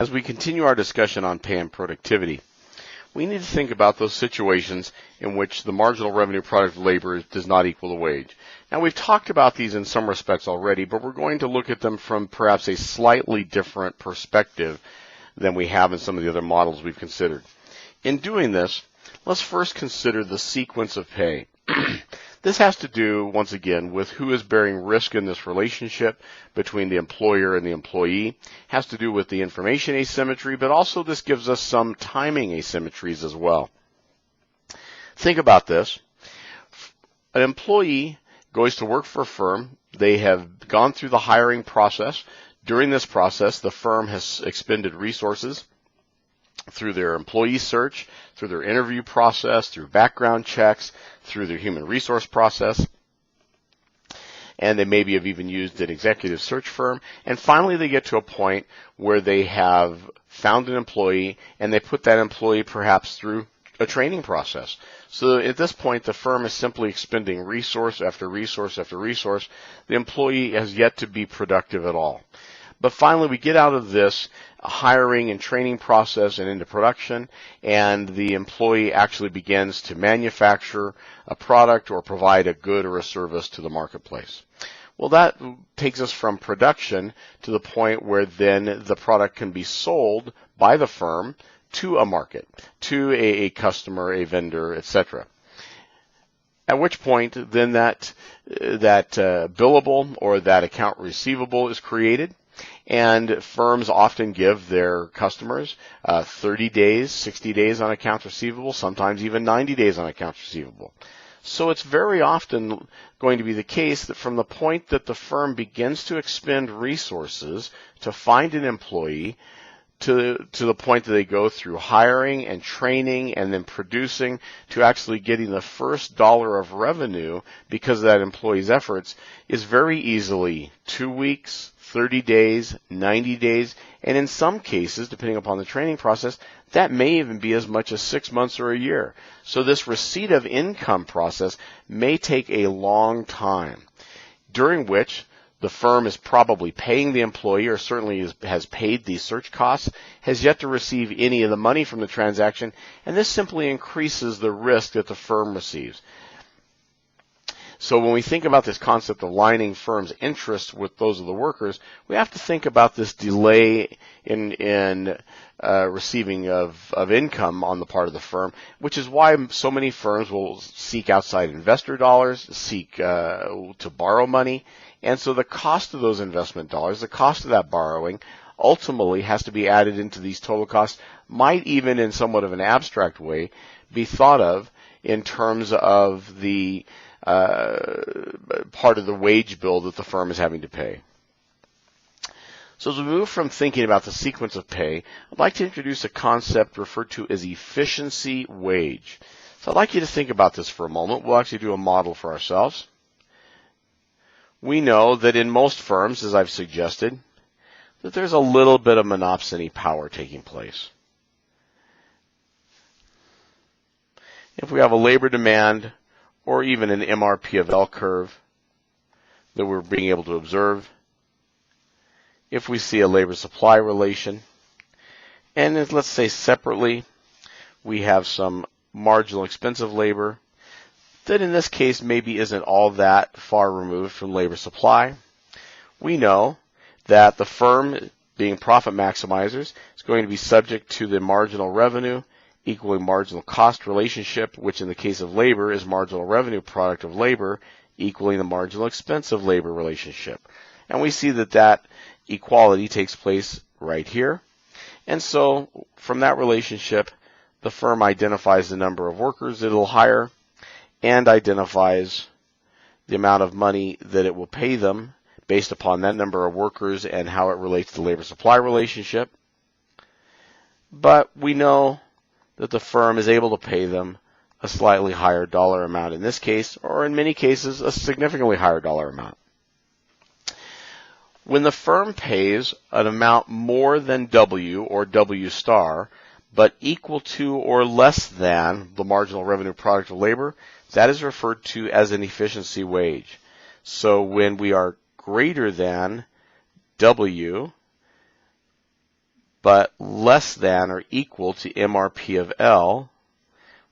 As we continue our discussion on pay and productivity, we need to think about those situations in which the marginal revenue product of labor does not equal the wage. Now, we've talked about these in some respects already, but we're going to look at them from perhaps a slightly different perspective than we have in some of the other models we've considered. In doing this, let's first consider the sequence of pay. This has to do, once again, with who is bearing risk in this relationship between the employer and the employee. It has to do with the information asymmetry, but also this gives us some timing asymmetries as well. Think about this. An employee goes to work for a firm. They have gone through the hiring process. During this process, the firm has expended resources through their employee search, through their interview process, through background checks, through their human resource process, and they maybe have even used an executive search firm. And finally, they get to a point where they have found an employee, and they put that employee perhaps through a training process. So at this point, the firm is simply expending resource after resource after resource. The employee has yet to be productive at all. But finally, we get out of this hiring and training process and into production, and the employee actually begins to manufacture a product or provide a good or a service to the marketplace. Well, that takes us from production to the point where then the product can be sold by the firm to a market, to a customer, a vendor, etc. At which point then that billable or that account receivable is created. And firms often give their customers 30 days, 60 days on accounts receivable, sometimes even 90 days on accounts receivable. So it's very often going to be the case that from the point that the firm begins to expend resources to find an employee to the point that they go through hiring and training and then producing to actually getting the first dollar of revenue because of that employee's efforts is very easily 2 weeks, 30 days, 90 days, and in some cases, depending upon the training process, that may even be as much as 6 months or a year. So this receipt of income process may take a long time, during which the firm is probably paying the employee or certainly has paid the search costs, has yet to receive any of the money from the transaction, and this simply increases the risk that the firm receives. So when we think about this concept of aligning firms' interests with those of the workers, we have to think about this delay in receiving of income on the part of the firm, which is why so many firms will seek outside investor dollars, seek to borrow money. And so the cost of those investment dollars, the cost of that borrowing, ultimately has to be added into these total costs, might even in somewhat of an abstract way be thought of in terms of the part of the wage bill that the firm is having to pay. So as we move from thinking about the sequence of pay, I'd like to introduce a concept referred to as efficiency wage. So I'd like you to think about this for a moment. We'll actually do a model for ourselves. We know that in most firms, as I've suggested, that there's a little bit of monopsony power taking place. If we have a labor demand or even an MRPL curve that we're being able to observe, if we see a labor supply relation, and let's say separately we have some marginal expensive labor that in this case maybe isn't all that far removed from labor supply, we know that the firm, being profit maximizers, is going to be subject to the marginal revenue equaling marginal cost relationship, which in the case of labor is marginal revenue product of labor equaling the marginal expense of labor relationship. And we see that that equality takes place right here. And so from that relationship, the firm identifies the number of workers that it will hire and identifies the amount of money that it will pay them based upon that number of workers and how it relates to the labor supply relationship. But we know that the firm is able to pay them a slightly higher dollar amount in this case, or in many cases, a significantly higher dollar amount. When the firm pays an amount more than W or W star, but equal to or less than the marginal revenue product of labor, that is referred to as an efficiency wage. So when we are greater than W, but less than or equal to MRP of L,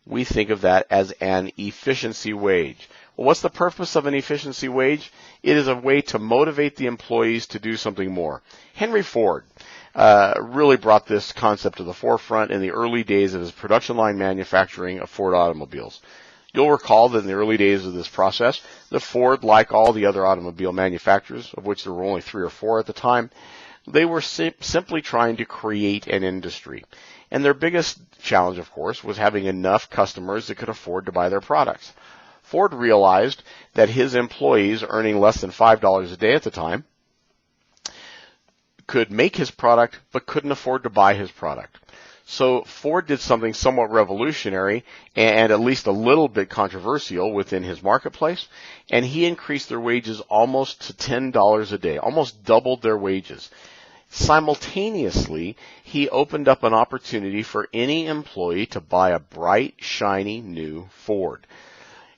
we think of that as an efficiency wage. Well, what's the purpose of an efficiency wage? It is a way to motivate the employees to do something more. Henry Ford really brought this concept to the forefront in the early days of his production line manufacturing of Ford automobiles. You'll recall that in the early days of this process, the Ford, like all the other automobile manufacturers, of which there were only 3 or 4 at the time, they were simply trying to create an industry. And their biggest challenge, of course, was having enough customers that could afford to buy their products. Ford realized that his employees, earning less than $5 a day at the time, could make his product but couldn't afford to buy his product. So Ford did something somewhat revolutionary and at least a little bit controversial within his marketplace, and he increased their wages almost to $10 a day, almost doubled their wages. Simultaneously, he opened up an opportunity for any employee to buy a bright, shiny new Ford.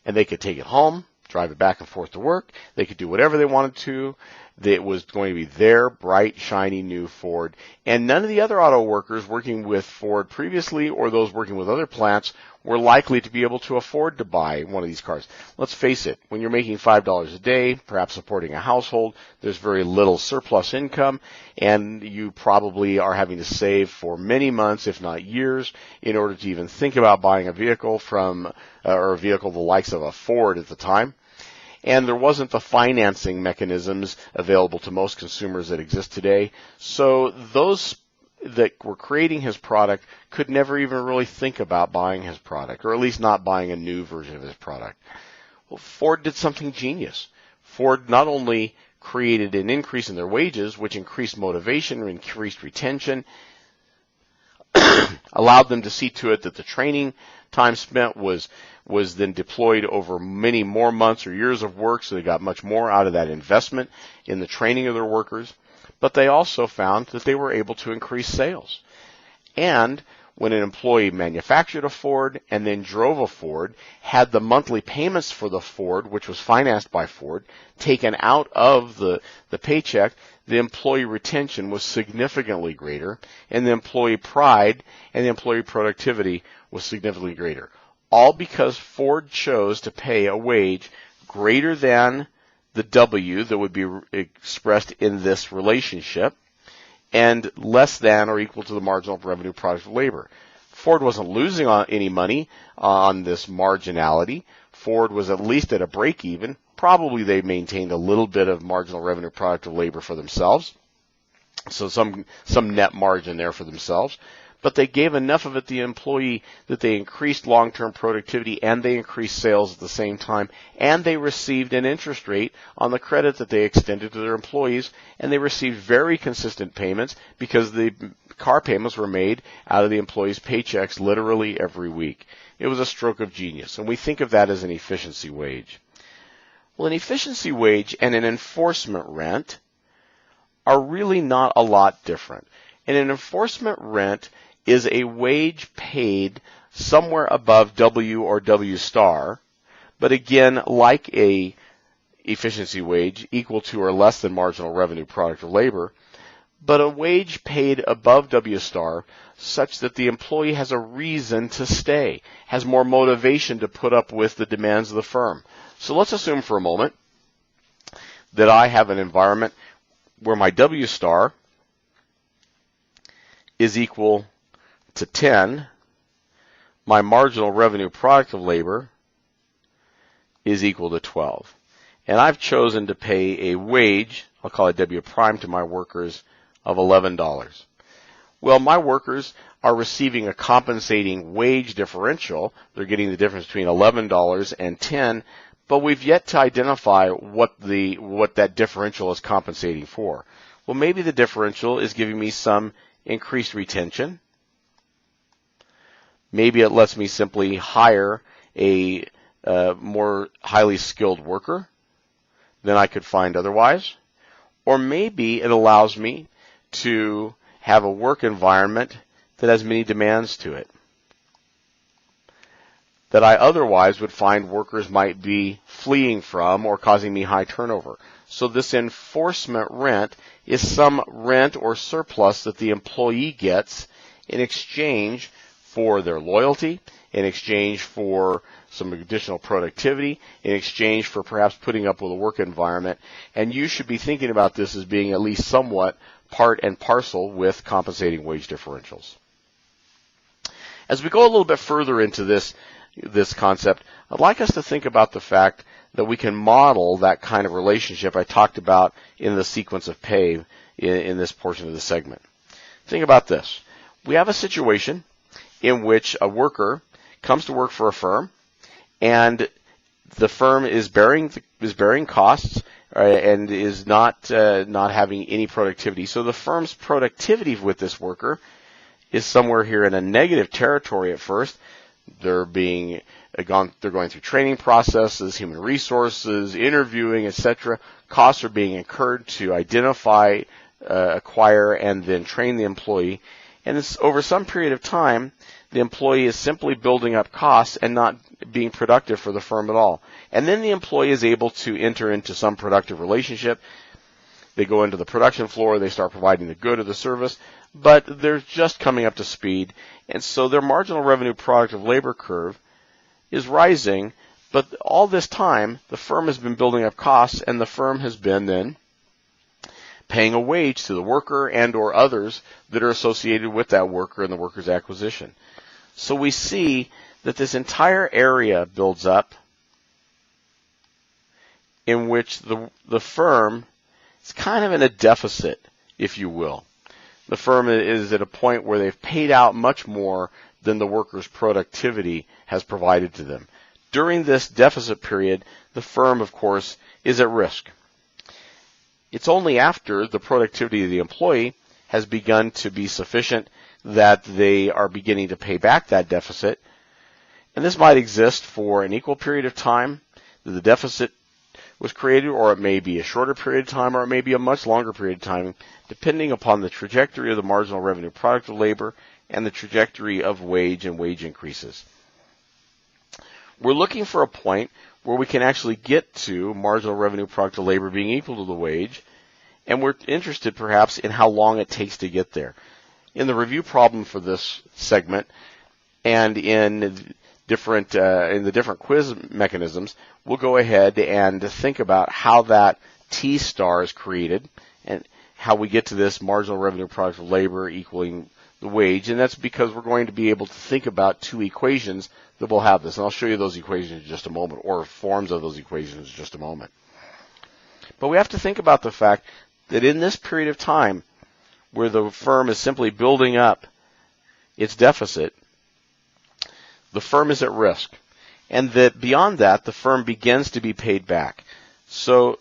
And they could take it home, drive it back and forth to work. They could do whatever they wanted to. It was going to be their bright, shiny new Ford. And none of the other auto workers working with Ford previously or those working with other plants were likely to be able to afford to buy one of these cars. Let's face it, when you're making $5 a day, perhaps supporting a household, there's very little surplus income, and you probably are having to save for many months, if not years, in order to even think about buying a vehicle or a vehicle the likes of a Ford at the time. And there wasn't the financing mechanisms available to most consumers that exist today. So those that were creating his product could never even really think about buying his product, or at least not buying a new version of his product. Well, Ford did something genius. Ford not only created an increase in their wages, which increased motivation, increased retention, allowed them to see to it that the training time spent was then deployed over many more months or years of work, so they got much more out of that investment in the training of their workers. But they also found that they were able to increase sales. And when an employee manufactured a Ford and then drove a Ford, had the monthly payments for the Ford, which was financed by Ford, taken out of the paycheck, the employee retention was significantly greater, and the employee pride and the employee productivity was significantly greater. All because Ford chose to pay a wage greater than the W that would be expressed in this relationship, and less than or equal to the marginal revenue product of labor. Ford wasn't losing any money on this marginality. Ford was at least at a break even. Probably they maintained a little bit of marginal revenue product of labor for themselves, so some net margin there for themselves. But they gave enough of it to the employee that they increased long-term productivity and they increased sales at the same time, and they received an interest rate on the credit that they extended to their employees, and they received very consistent payments because the car payments were made out of the employees' paychecks literally every week. It was a stroke of genius, and we think of that as an efficiency wage. Well, an efficiency wage and an enforcement rent are really not a lot different. And an enforcement rent is a wage paid somewhere above W or W star, but again, like a efficiency wage, equal to or less than marginal revenue product of labor, but a wage paid above W star such that the employee has a reason to stay, has more motivation to put up with the demands of the firm. So let's assume for a moment that I have an environment where my W star is equal to 10, my marginal revenue product of labor is equal to 12. And I've chosen to pay a wage, I'll call it W prime, to my workers of $11. Well, my workers are receiving a compensating wage differential. They're getting the difference between $11 and 10, but we've yet to identify what that differential is compensating for. Well, maybe the differential is giving me some increased retention. Maybe it lets me simply hire a more highly skilled worker than I could find otherwise. Or maybe it allows me to have a work environment that has many demands to it that I otherwise would find workers might be fleeing from or causing me high turnover. So this enforcement rent is some rent or surplus that the employee gets in exchange for their loyalty, in exchange for some additional productivity, in exchange for perhaps putting up with a work environment. And you should be thinking about this as being at least somewhat part and parcel with compensating wage differentials. As we go a little bit further into this concept, I'd like us to think about the fact that we can model that kind of relationship I talked about in the sequence of pay in this portion of the segment. Think about this. We have a situation in which a worker comes to work for a firm, and the firm is bearing costs and is not having any productivity. So the firm's productivity with this worker is somewhere here in a negative territory at first. They're going through training processes, human resources, interviewing, etc. Costs are being incurred to identify, acquire, and then train the employee. And it's over some period of time, the employee is simply building up costs and not being productive for the firm at all. And then the employee is able to enter into some productive relationship. They go into the production floor, they start providing the good or the service, but they're just coming up to speed. And so their marginal revenue product of labor curve is rising, but all this time, the firm has been building up costs, and the firm has been then paying a wage to the worker and or others that are associated with that worker and the worker's acquisition. So we see that this entire area builds up in which the firm is kind of in a deficit, if you will. The firm is at a point where they've paid out much more than the worker's productivity has provided to them. During this deficit period, the firm, of course, is at risk. It's only after the productivity of the employee has begun to be sufficient that they are beginning to pay back that deficit. And this might exist for an equal period of time that the deficit was created, or it may be a shorter period of time, or it may be a much longer period of time, depending upon the trajectory of the marginal revenue product of labor and the trajectory of wage and wage increases. We're looking for a point where we can actually get to marginal revenue product of labor being equal to the wage, and we're interested perhaps in how long it takes to get there. In the review problem for this segment and in the different quiz mechanisms, we'll go ahead and think about how that T star is created and how we get to this marginal revenue product of labor equaling the wage. And that's because we're going to be able to think about two equations that will have this. And I'll show you those equations in just a moment, or forms of those equations in just a moment. But we have to think about the fact that in this period of time where the firm is simply building up its deficit, the firm is at risk. And that beyond that, the firm begins to be paid back. So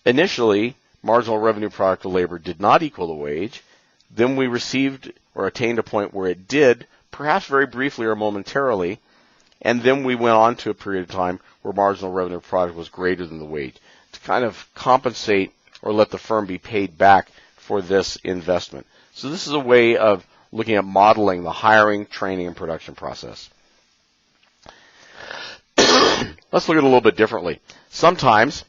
initially, marginal revenue product of labor did not equal the wage. Then we received or attained a point where it did, perhaps very briefly or momentarily. And then we went on to a period of time where marginal revenue product was greater than the wage to kind of compensate or let the firm be paid back for this investment. So this is a way of looking at modeling the hiring, training, and production process. Let's look at it a little bit differently. Sometimes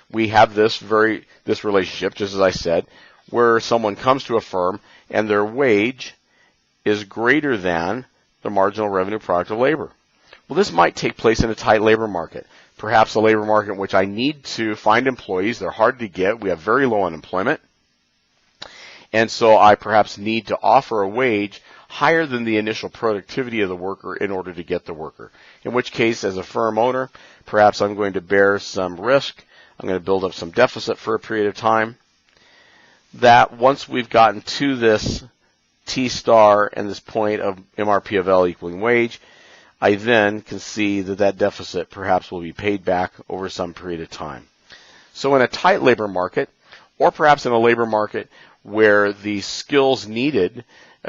we have this relationship, just as I said, where someone comes to a firm and their wage is greater than the marginal revenue product of labor. Well, this might take place in a tight labor market, perhaps a labor market in which I need to find employees. They're hard to get. We have very low unemployment. And so I perhaps need to offer a wage higher than the initial productivity of the worker in order to get the worker. In which case, as a firm owner, perhaps I'm going to bear some risk. I'm going to build up some deficit for a period of time. That once we've gotten to this T star and this point of MRPL W equaling wage, I then can see that that deficit perhaps will be paid back over some period of time. So in a tight labor market, or perhaps in a labor market where the skills needed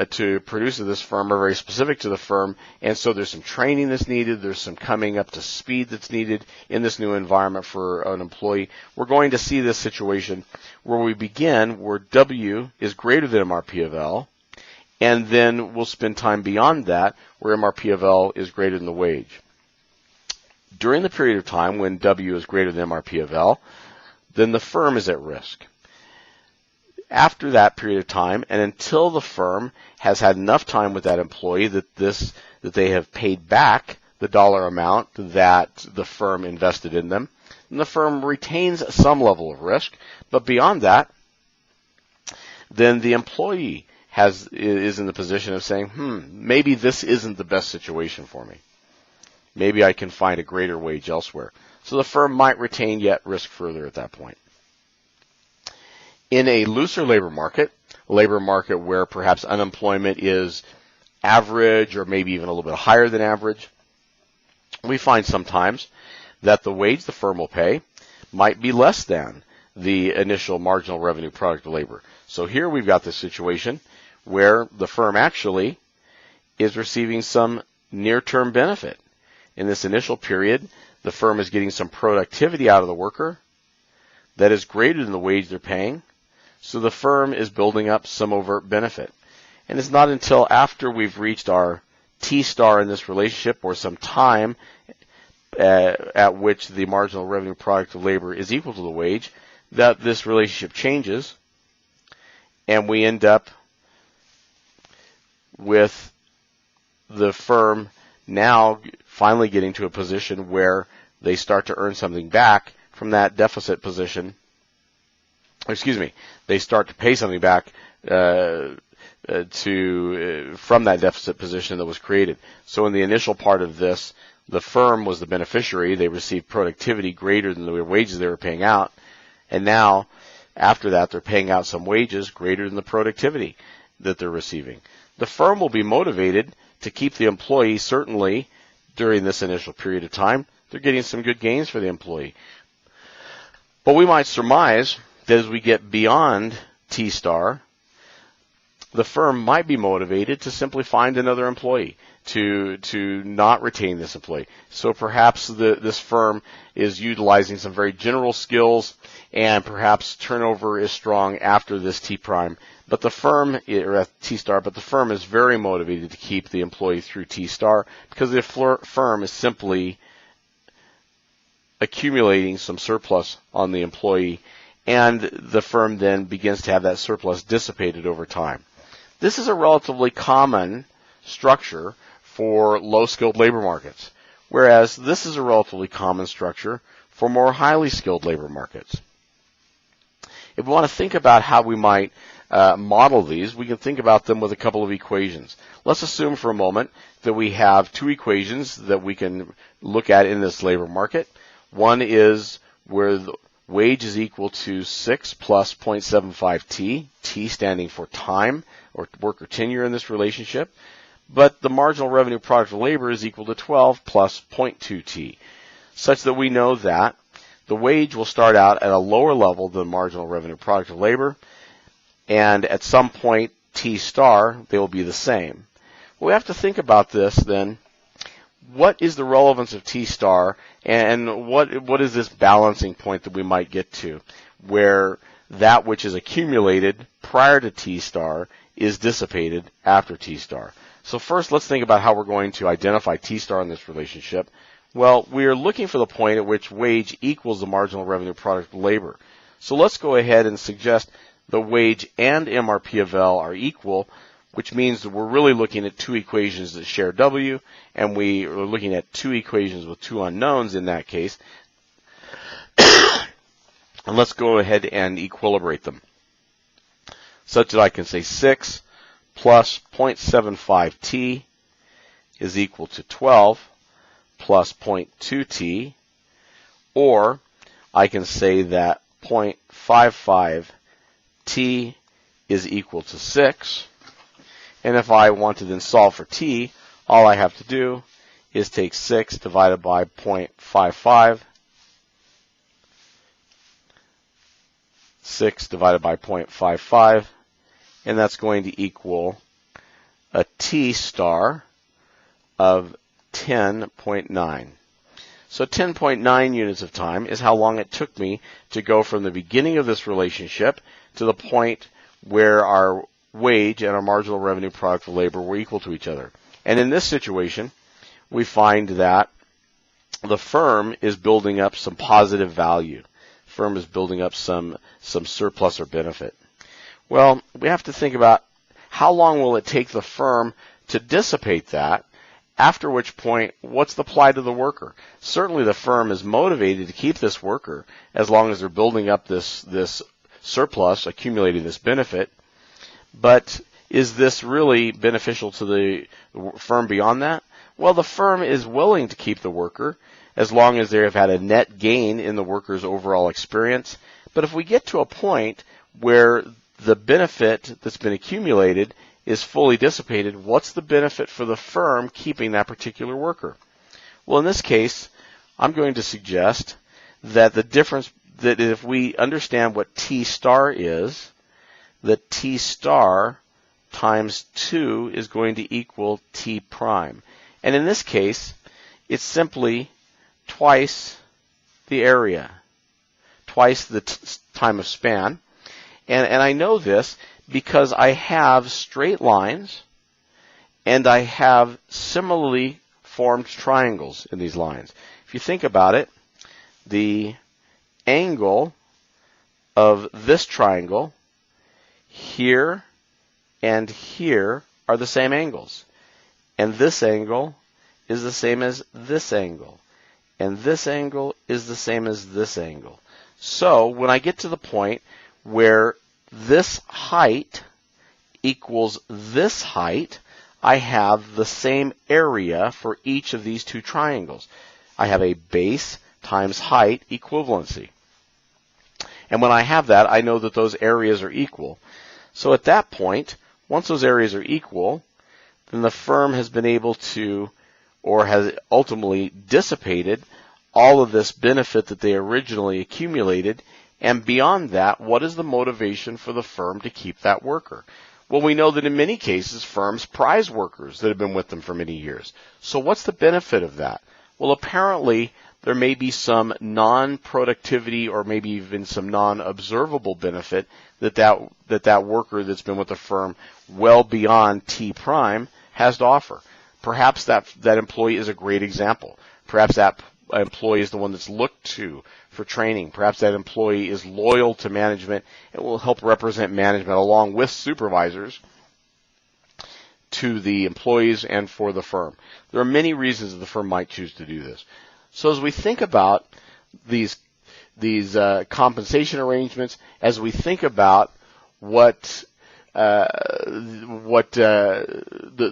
to produce at this firm are very specific to the firm, and so there's some training that's needed, there's some coming up to speed that's needed in this new environment for an employee, we're going to see this situation where we begin where W is greater than MRPL W, and then we'll spend time beyond that where MRPL W is greater than the wage. During the period of time when W is greater than MRPL W, then the firm is at risk. After that period of time, and until the firm has had enough time with that employee that they have paid back the dollar amount that the firm invested in them, then the firm retains some level of risk. But beyond that, then the employee is in the position of saying, maybe this isn't the best situation for me. Maybe I can find a greater wage elsewhere. So the firm might retain yet risk further at that point. In a looser labor market where perhaps unemployment is average or maybe even a little bit higher than average, we find sometimes that the wage the firm will pay might be less than the initial marginal revenue product of labor. So here we've got this situation where the firm actually is receiving some near-term benefit. In this initial period, the firm is getting some productivity out of the worker that is greater than the wage they're paying. So the firm is building up some overt benefit. And it's not until after we've reached our T-star in this relationship, or some time at which the marginal revenue product of labor is equal to the wage, that this relationship changes, and we end up with the firm now finally getting to a position where they start to earn something back from that deficit position. They start to pay something back from that deficit position that was created. So in the initial part of this, the firm was the beneficiary. They received productivity greater than the wages they were paying out. And now, after that, they're paying out some wages greater than the productivity that they're receiving. The firm will be motivated to keep the employee, certainly during this initial period of time. They're getting some good gains for the employee. But we might surmise that as we get beyond T-star, the firm might be motivated to simply find another employee, to not retain this employee. So perhaps this firm is utilizing some very general skills, and perhaps turnover is strong after this T-prime. But the firm, or T-star, but the firm is very motivated to keep the employee through T-star because the firm is simply accumulating some surplus on the employee, and the firm then begins to have that surplus dissipated over time. This is a relatively common structure for low-skilled labor markets, whereas this is a relatively common structure for more highly skilled labor markets. If we want to think about how we might model these, we can think about them with a couple of equations. Let's assume for a moment that we have two equations that we can look at in this labor market. One is where the wage is equal to 6 plus 0.75 T, T standing for time or worker tenure in this relationship, but the marginal revenue product of labor is equal to 12 plus 0.2 T, such that we know that the wage will start out at a lower level than marginal revenue product of labor, and at some point T star, they will be the same. We have to think about this then. What is the relevance of T star, and what is this balancing point that we might get to, where that which is accumulated prior to T star is dissipated after T star? So first, let's think about how we're going to identify T star in this relationship. Well, we are looking for the point at which wage equals the marginal revenue product of labor. So let's go ahead and suggest the wage and MRPL are equal, which means that we're really looking at two equations that share W, and we are looking at two equations with two unknowns in that case. And let's go ahead and equilibrate them, such that I can say 6 plus 0.75 T is equal to 12 plus 0.2 T, or I can say that 0.55 T is equal to 6. And if I want to then solve for T, all I have to do is take 6 divided by 0.55, 6 divided by 0.55, and that's going to equal a T star of 10.9. So 10.9 units of time is how long it took me to go from the beginning of this relationship to the point where our wage and our marginal revenue product of labor were equal to each other. And in this situation, we find that the firm is building up some positive value. firm is building up some surplus or benefit? Well, we have to think about how long will it take the firm to dissipate that, after which point, what's the plight of the worker? Certainly the firm is motivated to keep this worker as long as they're building up this surplus, accumulating this benefit, but is this really beneficial to the firm beyond that? Well, the firm is willing to keep the worker as long as they have had a net gain in the worker's overall experience. But if we get to a point where the benefit that's been accumulated is fully dissipated, what's the benefit for the firm keeping that particular worker? Well, in this case, I'm going to suggest that the difference, that if we understand what T star is, that T star times 2 is going to equal T prime. And in this case, it's simply twice the area, twice the time of span. And I know this because I have straight lines and I have similarly formed triangles in these lines. If you think about it, the angle of this triangle here and here are the same angles. And this angle is the same as this angle. And this angle is the same as this angle. So when I get to the point where this height equals this height, I have the same area for each of these two triangles. I have a base times height equivalency. And when I have that, I know that those areas are equal. So at that point, once those areas are equal, then the firm has been able to, or has ultimately dissipated, all of this benefit that they originally accumulated. And beyond that, what is the motivation for the firm to keep that worker? Well, we know that in many cases, firms prize workers that have been with them for many years. So what's the benefit of that? Well, apparently, there may be some non-productivity or maybe even some non-observable benefit that worker that's been with the firm well beyond T prime has to offer. Perhaps that employee is a great example. Perhaps that employee is the one that's looked to for training. Perhaps that employee is loyal to management and will help represent management along with supervisors to the employees and for the firm. There are many reasons that the firm might choose to do this. So as we think about these compensation arrangements, as we think about the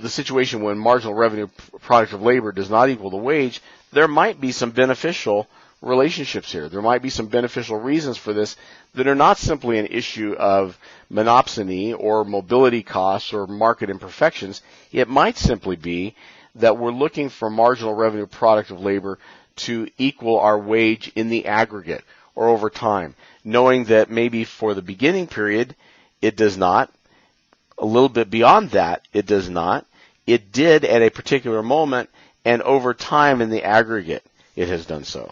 situation when marginal revenue product of labor does not equal the wage, there might be some beneficial relationships here. There might be some beneficial reasons for this that are not simply an issue of monopsony or mobility costs or market imperfections. It might simply be that we're looking for marginal revenue product of labor to equal our wage in the aggregate or over time, knowing that maybe for the beginning period it does not, a little bit beyond that it does not, it did at a particular moment, and over time in the aggregate it has done so.